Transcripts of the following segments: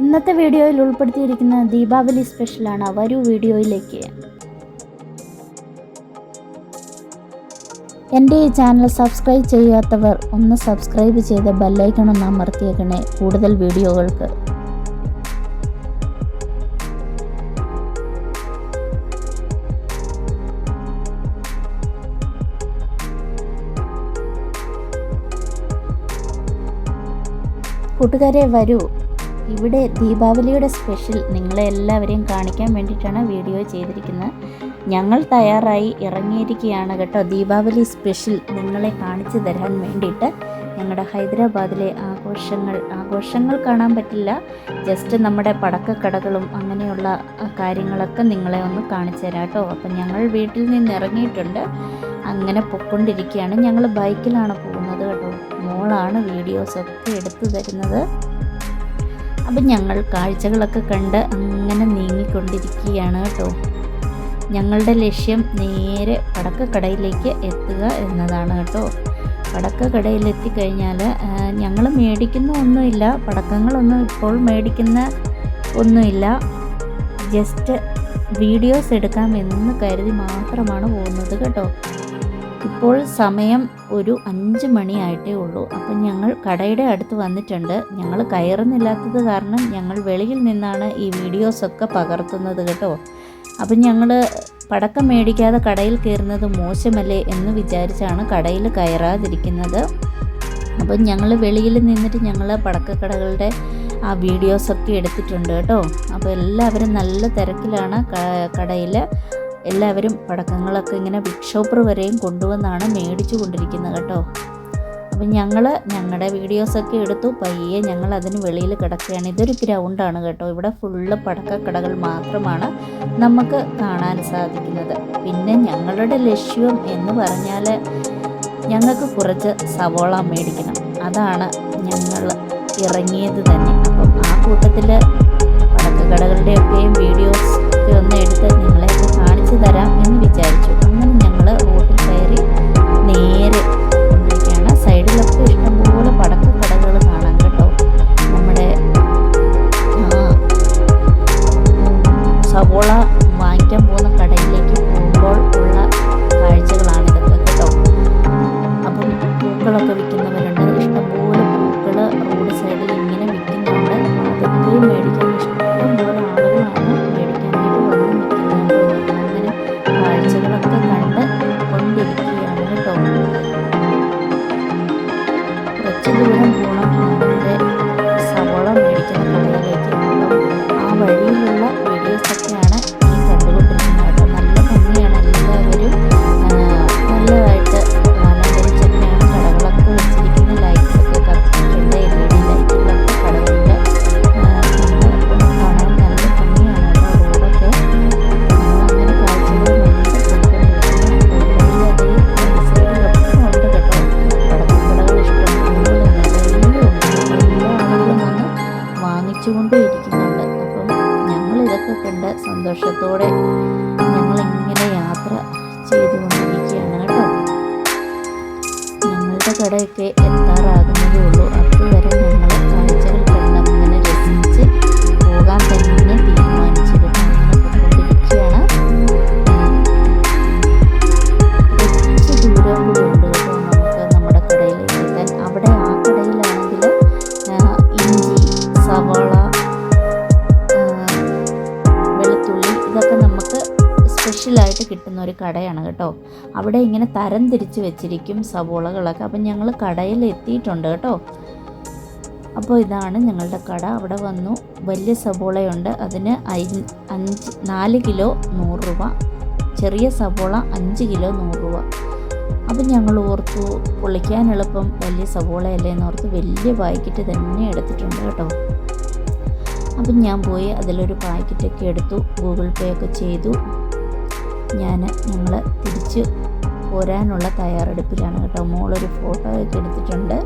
ഇന്നത്തെ വീഡിയോയിൽ ഉൾപ്പെടുത്തിയിരിക്കുന്ന ദീപാവലി സ്പെഷ്യലാണ്. വരൂ വീഡിയോയിലേക്ക്. എൻ്റെ ഈ ചാനൽ സബ്സ്ക്രൈബ് ചെയ്യാത്തവർ ഒന്ന് സബ്സ്ക്രൈബ് ചെയ്ത് ബെല്ലൈക്കൺ ഒന്ന് അമർത്തിയേക്കണേ കൂടുതൽ വീഡിയോകൾക്ക്. കൂട്ടുകാരെ വരൂ, ഇവിടെ ദീപാവലിയുടെ സ്പെഷ്യൽ നിങ്ങളെ എല്ലാവരെയും കാണിക്കാൻ വേണ്ടിയിട്ടാണ് വീഡിയോ ചെയ്തിരിക്കുന്നത്. ഞങ്ങൾ തയ്യാറായി ഇറങ്ങിയിരിക്കുകയാണ് കേട്ടോ. ദീപാവലി സ്പെഷ്യൽ നിങ്ങളെ കാണിച്ചു തരാൻ വേണ്ടിയിട്ട് ഞങ്ങളുടെ ഹൈദരാബാദിലെ ആഘോഷങ്ങൾ കാണാൻ പറ്റില്ല, ജസ്റ്റ് നമ്മുടെ പടക്കക്കടകളും അങ്ങനെയുള്ള കാര്യങ്ങളൊക്കെ നിങ്ങളെ ഒന്ന് കാണിച്ചു തരാം കേട്ടോ. അപ്പം ഞങ്ങൾ വീട്ടിൽ നിന്ന് ഇറങ്ങിയിട്ടുണ്ട്, അങ്ങനെ പൊയ്ക്കൊണ്ടിരിക്കുകയാണ്. ഞങ്ങൾ ബൈക്കിലാണ് പോകുന്നത് കേട്ടോ. മോളാണ് വീഡിയോസൊക്കെ എടുത്തു തരുന്നത്. അപ്പം ഞങ്ങൾ കാഴ്ചകളൊക്കെ കണ്ട് അങ്ങനെ നീങ്ങിക്കൊണ്ടിരിക്കുകയാണ് കേട്ടോ. ഞങ്ങളുടെ ലക്ഷ്യം നേരെ പടക്കക്കടയിലേക്ക് എത്തുക എന്നതാണ് കേട്ടോ. പടക്കക്കടയിലെത്തിക്കഴിഞ്ഞാൽ ഞങ്ങൾ മേടിക്കുന്ന ഒന്നുമില്ല, പടക്കങ്ങളൊന്നും ഇപ്പോൾ മേടിക്കുന്ന ഒന്നുമില്ല, ജസ്റ്റ് വീഡിയോസ് എടുക്കാമെന്ന് കരുതി മാത്രമാണ് പോകുന്നത് കേട്ടോ. ഇപ്പോൾ സമയം ഒരു 5 മണിയായിട്ടേ ഉള്ളൂ. അപ്പം ഞങ്ങൾ കടയുടെ അടുത്ത് വന്നിട്ടുണ്ട്. ഞങ്ങൾ കയറുന്നില്ലാത്തത് കാരണം ഞങ്ങൾ വെളിയിൽ നിന്നാണ് ഈ വീഡിയോസൊക്കെ പകർത്തുന്നത് കേട്ടോ. അപ്പം ഞങ്ങൾ പടക്കം മേടിക്കാതെ കടയിൽ കയറുന്നത് മോശമല്ലേ എന്ന് വിചാരിച്ചാണ് കടയിൽ കയറാതിരിക്കുന്നത്. അപ്പം ഞങ്ങൾ വെളിയിൽ നിന്നിട്ട് ഞങ്ങൾ പടക്കക്കടകളുടെ ആ വീഡിയോസൊക്കെ എടുത്തിട്ടുണ്ട് കേട്ടോ. അപ്പോൾ എല്ലാവരും നല്ല തിരക്കിലാണ് കടയിൽ. എല്ലാവരും പടക്കങ്ങളൊക്കെ ഇങ്ങനെ ബിഗ് ഷോപ്പർ വരെയും കൊണ്ടുവന്നാണ് മേടിച്ചു കൊണ്ടിരിക്കുന്നത് കേട്ടോ. അപ്പം ഞങ്ങളുടെ വീഡിയോസൊക്കെ എടുത്തു പയ്യെ ഞങ്ങൾ അതിന് വെളിയിൽ കിടക്കുകയാണ്. ഇതൊരു ഗ്രൗണ്ടാണ് കേട്ടോ. ഇവിടെ ഫുള്ള് പടക്കക്കടകൾ മാത്രമാണ് നമുക്ക് കാണാൻ സാധിക്കുന്നത്. പിന്നെ ഞങ്ങളുടെ ലക്ഷ്യം എന്ന് പറഞ്ഞാൽ ഞങ്ങൾക്ക് കുറച്ച് സവോള മേടിക്കണം, അതാണ് ഞങ്ങൾ ഇറങ്ങിയത് തന്നെ. അപ്പം ആ കൂട്ടത്തിൽ പടക്കക്കടകളുടെയൊക്കെയും വീഡിയോസ് ഒക്കെ ഒന്ന് എടുത്ത് നിങ്ങളെയൊക്കെ കാണിച്ചു തരാം എന്ന് വിചാരിച്ചു. അങ്ങനെ ഞങ്ങൾ റോഡിൽ കയറി നേരെ കൊണ്ടിരിക്കുകയാണ്. സൈഡിലൊക്കെ ഇഷ്ടംപോലെ പടക്കക്കടകൾ കാണാം കേട്ടോ. നമ്മുടെ സവോള വാങ്ങിക്കാൻ പോകുന്ന കടയിലേക്ക് പോകുമ്പോൾ ഉള്ള കാഴ്ചകളാണിതൊക്കെ കേട്ടോ. അപ്പം പൂക്കളൊക്കെ വിൽക്കുന്നവരുണ്ട്, ഇഷ്ടംപോലെ പൂക്കൾ റോഡ് സൈഡിൽ ഇങ്ങനെ വിൽക്കുന്നുണ്ട്. അതൊക്കെ മേടിക്കാൻ ഇഷ്ടംപോലെ ആളുകളാണ് മേടിക്കാനായിട്ട് വന്ന് നിൽക്കുന്നത്. അങ്ങനെ കാഴ്ചകളൊക്കെ കണ്ട് കൊണ്ടിരിക്കുകയാണ് കേട്ടോ. കുറച്ച് ദൂരം പോകണം നമ്മുടെ സവോള മേടിക്കുന്ന കടയിലേക്ക്. ആ വഴിയിലുള്ള വീഡിയോസൊക്കെയാണ് ഈ കണ്ടുകൊണ്ടിരിക്കുന്നത് കേട്ടോ. നല്ല ഭംഗിയാണ്, എല്ലാവരും നല്ലതായിട്ട് അലങ്കരിച്ചൊക്കെയാണ് കടകളൊക്കെ വെച്ചിരിക്കുന്നത്. ലൈറ്റ്സൊക്കെ കത്തിച്ചിട്ടുണ്ട്, LED ലൈറ്റുകളൊക്കെ കടകളിൽ കാണാൻ നല്ല ഭംഗിയാണ് കേട്ടോ. റോഡൊക്കെ അങ്ങനെ കാഴ്ചകൾ സൈഡിലൊക്കെ ഉണ്ട് കേട്ടോ. പടക്കക്കടകൾ ഇഷ്ടംപോലെ എല്ലാ ആളുകളും വന്ന് വാങ്ങിച്ചുകൊണ്ടും ഇരിക്കുന്നുണ്ട്. അപ്പം ഞങ്ങളിതൊക്കെ കണ്ട് സന്തോഷത്തോടെ ഞങ്ങളിങ്ങനെ യാത്ര ചെയ്തുകൊണ്ടിരിക്കുകയാണ് കേട്ടോ. ഞങ്ങളുടെ കടയൊക്കെ എത്താറാകുന്നതേ ഉള്ളൂ. അതുവരെ ഞങ്ങൾ കാഴ്ചകൾ കണ്ട് അങ്ങനെ രസിച്ച് പോകാൻ തന്നെ തീരുമാനിച്ചു കേട്ടോ. അങ്ങനെ പോയിക്കൊണ്ടിരിക്കുകയാണ്. കുറച്ച് ദൂരം കൂടി ഉണ്ട് കേട്ടോ നമുക്ക് നമ്മുടെ കടയിലേക്ക് എത്താൻ. അവിടെ ആ കടയിലാണെങ്കിൽ ഇഞ്ചി, സവാള, വെളുത്തുള്ളി ഇതൊക്കെ നമുക്ക് സ്പെഷ്യലായിട്ട് കിട്ടുന്ന ഒരു കടയാണ് കേട്ടോ. അവിടെ ഇങ്ങനെ തരം തിരിച്ച് വെച്ചിരിക്കും സവോളകളൊക്കെ. അപ്പം ഞങ്ങൾ കടയിൽ എത്തിയിട്ടുണ്ട് കേട്ടോ. അപ്പോൾ ഇതാണ് ഞങ്ങളുടെ കട. അവിടെ വന്നു. വലിയ സവോളയുണ്ട്, അതിന് 4 കിലോ 100 രൂപ. ചെറിയ സവോള 5 കിലോ 100 രൂപ. അപ്പം ഞങ്ങൾ ഓർത്തു പൊളിക്കാൻ എളുപ്പം വലിയ സവോളയല്ലേ എന്നോർത്ത് വലിയ പാക്കറ്റ് തന്നെ എടുത്തിട്ടുണ്ട് കേട്ടോ. അപ്പം ഞാൻ പോയി അതിലൊരു പാക്കറ്റൊക്കെ എടുത്തു, ഗൂഗിൾ പേ ഒക്കെ ചെയ്തു. ഞങ്ങൾ തിരിച്ച് പോരാനുള്ള തയ്യാറെടുപ്പിലാണ് കേട്ടോ. മോളൊരു ഫോട്ടോ ഒക്കെ എടുത്തിട്ടുണ്ട്.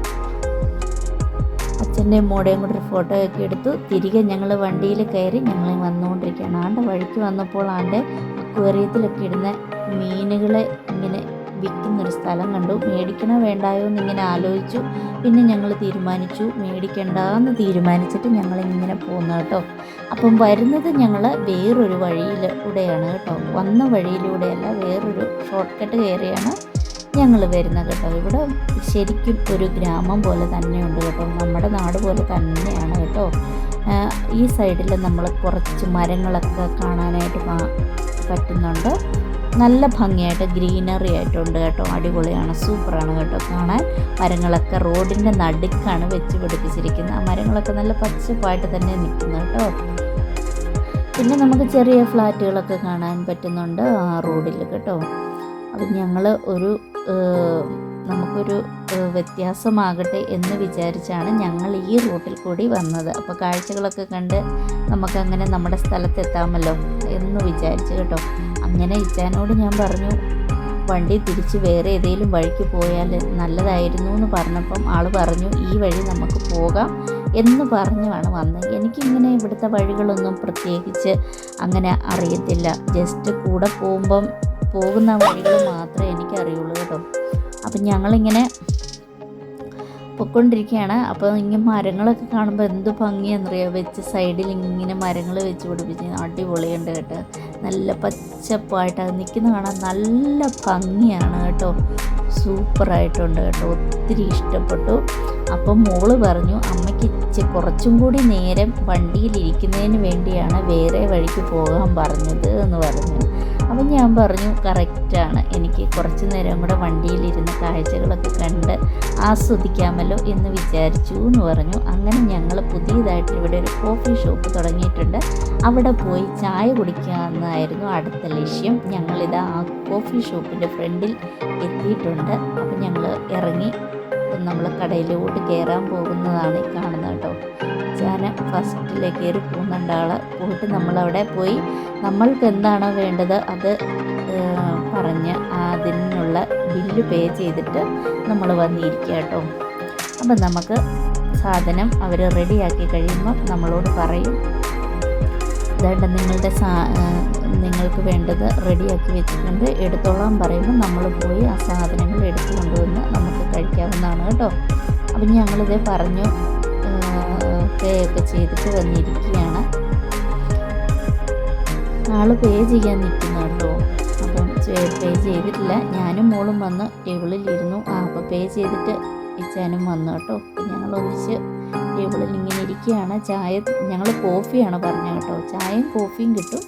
അച്ഛൻ്റെയും മോടെയും കൂടെ ഒരു ഫോട്ടോ ഒക്കെ എടുത്തു. തിരികെ ഞങ്ങൾ വണ്ടിയിൽ കയറി ഞങ്ങൾ വന്നുകൊണ്ടിരിക്കുകയാണ്. വഴിക്ക് വന്നപ്പോൾ അക്വേറിയത്തിലൊക്കെ ഇടുന്ന മീനുകളെ ഇങ്ങനെ വിൽക്കുന്നൊരു സ്ഥലം കണ്ടു. മേടിക്കണോ വേണ്ടായോ എന്നിങ്ങനെ ആലോചിച്ചു. പിന്നെ ഞങ്ങൾ തീരുമാനിച്ചു മേടിക്കണ്ടെന്ന് തീരുമാനിച്ചിട്ട് ഞങ്ങളിങ്ങനെ പോകുന്നു കേട്ടോ. അപ്പം വരുന്നത് ഞങ്ങൾ വേറൊരു വഴിയിലൂടെയാണ് കേട്ടോ. വന്ന വഴിയിലൂടെയല്ല, വേറൊരു ഷോർട്ട് കട്ട് കയറിയാണ് ഞങ്ങൾ വരുന്നത് കേട്ടോ. ഇവിടെ ശരിക്കും ഒരു ഗ്രാമം പോലെ തന്നെയുണ്ട് കേട്ടോ. നമ്മുടെ നാട് പോലെ തന്നെയാണ് കേട്ടോ. ഈ സൈഡിൽ നമ്മൾ കുറച്ച് മരങ്ങളൊക്കെ കാണാനായിട്ട് പറ്റുന്നുണ്ട്. നല്ല ഭംഗിയായിട്ട് ഗ്രീനറി ആയിട്ടുണ്ട് കേട്ടോ. അടിപൊളിയാണ്, സൂപ്പറാണ് കേട്ടോ കാണാൻ. മരങ്ങളൊക്കെ റോഡിൻ്റെ നടുക്കാണ് വെച്ച് പിടിപ്പിച്ചിരിക്കുന്നത്. ആ മരങ്ങളൊക്കെ നല്ല പച്ചപ്പായിട്ട് തന്നെ നിൽക്കുന്നു കേട്ടോ. പിന്നെ നമുക്ക് ചെറിയ ഫ്ലാറ്റുകളൊക്കെ കാണാൻ പറ്റുന്നുണ്ട് ആ റോഡിൽ കേട്ടോ. അപ്പം ഞങ്ങൾ നമുക്കൊരു വ്യത്യാസമാകട്ടെ എന്ന് വിചാരിച്ചാണ് ഞങ്ങൾ ഈ റൂട്ടിൽ കൂടി വന്നത്. അപ്പോൾ കാഴ്ചകളൊക്കെ കണ്ട് നമുക്കങ്ങനെ നമ്മുടെ സ്ഥലത്തെത്താമല്ലോ എന്ന് വിചാരിച്ചു കേട്ടോ. അങ്ങനെ ഇച്ചാനോട് ഞാൻ പറഞ്ഞു, വണ്ടി തിരിച്ച് വേറെ ഏതെങ്കിലും വഴിക്ക് പോയാൽ നല്ലതായിരുന്നു എന്ന് പറഞ്ഞപ്പം ആൾ പറഞ്ഞു ഈ വഴി നമുക്ക് പോകാം എന്ന് പറഞ്ഞാണ് വന്നത്. എനിക്കിങ്ങനെ ഇവിടുത്തെ വഴികളൊന്നും പ്രത്യേകിച്ച് അങ്ങനെ അറിയത്തില്ല. ജസ്റ്റ് കൂടെ പോകുന്ന വഴികൾ മാത്രമേ എനിക്കറിയുള്ളൂ കേട്ടോ. അപ്പം ഞങ്ങളിങ്ങനെ പൊയ്ക്കൊണ്ടിരിക്കുകയാണ്. അപ്പോൾ ഇങ്ങനെ മരങ്ങളൊക്കെ കാണുമ്പോൾ എന്ത് ഭംഗിയാണെന്നറിയാം. വെച്ച് സൈഡിൽ ഇങ്ങനെ മരങ്ങൾ വെച്ച് പിടിപ്പിച്ച് അടിപൊളിയുണ്ട് കേട്ടോ. നല്ല പച്ചപ്പായിട്ട് അത് നിൽക്കുന്ന കാണാൻ നല്ല ഭംഗിയാണ് കേട്ടോ. സൂപ്പറായിട്ടുണ്ട് കേട്ടോ. ഒത്തിരി ഇഷ്ടപ്പെട്ടു. അപ്പം മോള് പറഞ്ഞു അമ്മയ്ക്ക് കുറച്ചും കൂടി നേരം വണ്ടിയിലിരിക്കുന്നതിന് വേണ്ടിയാണ് വേറെ വഴിക്ക് പോകാൻ പറഞ്ഞത് എന്ന് പറഞ്ഞു. അപ്പം ഞാൻ പറഞ്ഞു കറക്റ്റാണ്, എനിക്ക് കുറച്ച് നേരം കൂടെ വണ്ടിയിലിരുന്ന് കാഴ്ചകളൊക്കെ കണ്ട് ആസ്വദിക്കാമല്ലോ എന്ന് വിചാരിച്ചു എന്ന് പറഞ്ഞു. അങ്ങനെ ഞങ്ങൾ പുതിയതായിട്ട് ഇവിടെ ഒരു കോഫി ഷോപ്പ് തുടങ്ങിയിട്ടുണ്ട്. അവിടെ പോയി ചായ കുടിക്കാമെന്നായിരുന്നു അടുത്ത ലക്ഷ്യം. ഞങ്ങളിതാ ആ കോഫി ഷോപ്പിൻ്റെ ഫ്രണ്ടിൽ എത്തിയിട്ടുണ്ട്. അപ്പം ഞങ്ങൾ ഇറങ്ങി നമ്മൾ കടയിലോട്ട് കയറാൻ പോകുന്നതാണ് ഈ കാണുന്നത് കേട്ടോ. ഞാൻ ഫസ്റ്റിലേക്ക് കയറി പോകുന്നുണ്ട് ആൾ. പോയിട്ട് നമ്മളവിടെ പോയി നമ്മൾക്ക് എന്താണോ വേണ്ടത് അത് പറഞ്ഞ് അതിനുള്ള ബില്ല് പേ ചെയ്തിട്ട് നമ്മൾ വന്നിരിക്കുക കേട്ടോ. അപ്പം നമുക്ക് സാധനം അവർ റെഡിയാക്കി കഴിയുമ്പോൾ നമ്മളോട് പറയും, ഇതായിട്ട് നിങ്ങൾക്ക് വേണ്ടത് റെഡിയാക്കി വെച്ചിട്ടുണ്ട്, എടുത്തോളാൻ പറയുമ്പോൾ നമ്മൾ പോയി ആ സാധനങ്ങൾ എടുത്തു കൊണ്ടുവന്ന് നമുക്ക് കഴിക്കാവുന്നതാണ് കേട്ടോ. അപ്പം ഞങ്ങളിതേ പറഞ്ഞു പേ ഒക്കെ ചെയ്തിട്ട് വന്നിരിക്കുകയാണ്. ആൾ പേ ചെയ്യാൻ നിൽക്കുന്നു കേട്ടോ. അപ്പം പേ ചെയ്തിട്ടില്ല. ഞാനും മോളും വന്ന് ടേബിളിലിരുന്നു. അപ്പോൾ പേ ചെയ്തിട്ട് ഇച്ചാനും വന്നു കേട്ടോ. ഞങ്ങൾ ഒന്നിച്ച് ടേബിളിൽ ഇങ്ങനെ ഇരിക്കുകയാണ്. ഞങ്ങൾ കോഫിയാണ് പറഞ്ഞത് കേട്ടോ. ചായയും കോഫിയും കിട്ടും.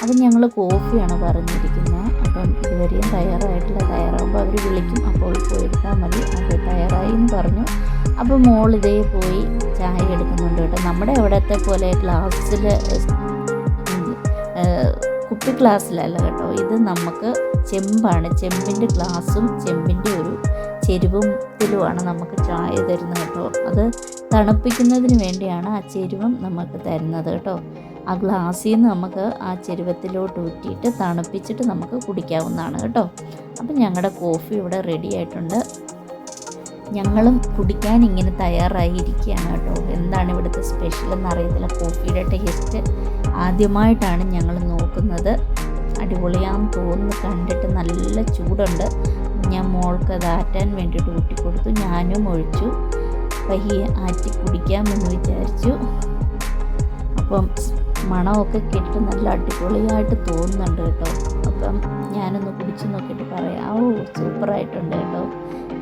അപ്പം ഞങ്ങൾ കോഫിയാണ് പറഞ്ഞിരിക്കുന്നത്. അപ്പം ഇതുവരെയും തയ്യാറായിട്ടില്ല. തയ്യാറാകുമ്പോൾ അവർ വിളിക്കും, അപ്പോൾ പോയി എടുത്താൽ മതി. അത് തയ്യാറായി എന്ന് പറഞ്ഞു. അപ്പോൾ മോൾ ഇതേ പോയി ചായ എടുക്കുന്നുണ്ട് കേട്ടോ. നമ്മുടെ അവിടുത്തെ പോലെ ഗ്ലാസ്സിൽ കുപ്പി ഗ്ലാസ്സിലല്ല കേട്ടോ. ഇത് നമുക്ക് ചെമ്പാണ്. ചെമ്പിൻ്റെ ഗ്ലാസും ചെമ്പിൻ്റെ ഒരു ചെരുവത്തിലുമാണ് നമുക്ക് ചായ തരുന്നത് കേട്ടോ. അത് തണുപ്പിക്കുന്നതിന് വേണ്ടിയാണ് ആ ചെരുവം നമുക്ക് തരുന്നത് കേട്ടോ. ആ ഗ്ലാസ്സിൽ നിന്ന് നമുക്ക് ആ ചെരുവത്തിലോട്ട് ഊറ്റിയിട്ട് തണുപ്പിച്ചിട്ട് നമുക്ക് കുടിക്കാവുന്നതാണ് കേട്ടോ. അപ്പം ഞങ്ങളുടെ കോഫി ഇവിടെ റെഡി ആയിട്ടുണ്ട്. ഞങ്ങളും കുടിക്കാൻ ഇങ്ങനെ തയ്യാറായിരിക്കുകയാണ് കേട്ടോ. എന്താണ് ഇവിടുത്തെ സ്പെഷ്യൽ എന്നറിയത്തില്ല. കോഫിയുടെ ടേസ്റ്റ് ആദ്യമായിട്ടാണ് ഞങ്ങൾ നോക്കുന്നത്. അടിപൊളിയാന്ന് തോന്നുന്നു. കണ്ടിട്ട് നല്ല ചൂടുണ്ട്. ഞാൻ മോൾക്ക് അത് ആറ്റാൻ വേണ്ടിയിട്ട് ഊറ്റിക്കൊടുത്തു. ഞാനും ഒഴിച്ചു പയ്യെ ആറ്റി കുടിക്കാമെന്ന് വിചാരിച്ചു. അപ്പം മണമൊക്കെ കേട്ട് നല്ല അടിപൊളിയായിട്ട് തോന്നുന്നുണ്ട് കേട്ടോ. അപ്പം ഞാനൊന്ന് കുടിച്ച് നോക്കിയിട്ട് പറയാം. സൂപ്പറായിട്ടുണ്ട് കേട്ടോ.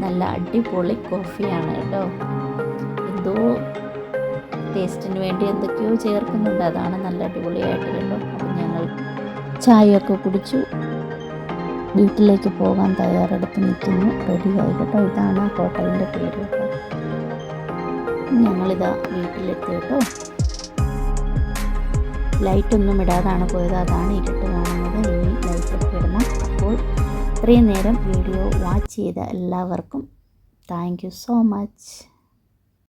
നല്ല അടിപൊളി കോഫിയാണ് കേട്ടോ. എന്തോ ടേസ്റ്റിന് വേണ്ടി എന്തൊക്കെയോ ചേർക്കുന്നുണ്ട്. അതാണ് നല്ല അടിപൊളിയായിട്ട് കേട്ടോ. അപ്പം ഞങ്ങൾ ചായയൊക്കെ കുടിച്ചു വീട്ടിലേക്ക് പോകാൻ തയ്യാറെടുത്ത് നിൽക്കുന്നു. റെഡിയായി കേട്ടോ. ഇതാണ് ആ ഹോട്ടലിൻ്റെ പേര് കേട്ടോ. ഞങ്ങളിതാ വീട്ടിലെത്തി കേട്ടോ. ലൈറ്റൊന്നും ഇടാതാണ് പോയത്. അതാണ് ഇരുട്ട് കാണുന്നത്. ഇനി ലൈറ്റൊക്കെ ഇടണം. അപ്പോൾ ഇത്രയും നേരം വീഡിയോ വാച്ച് ചെയ്ത എല്ലാവർക്കും താങ്ക് യു സോ മച്ച്.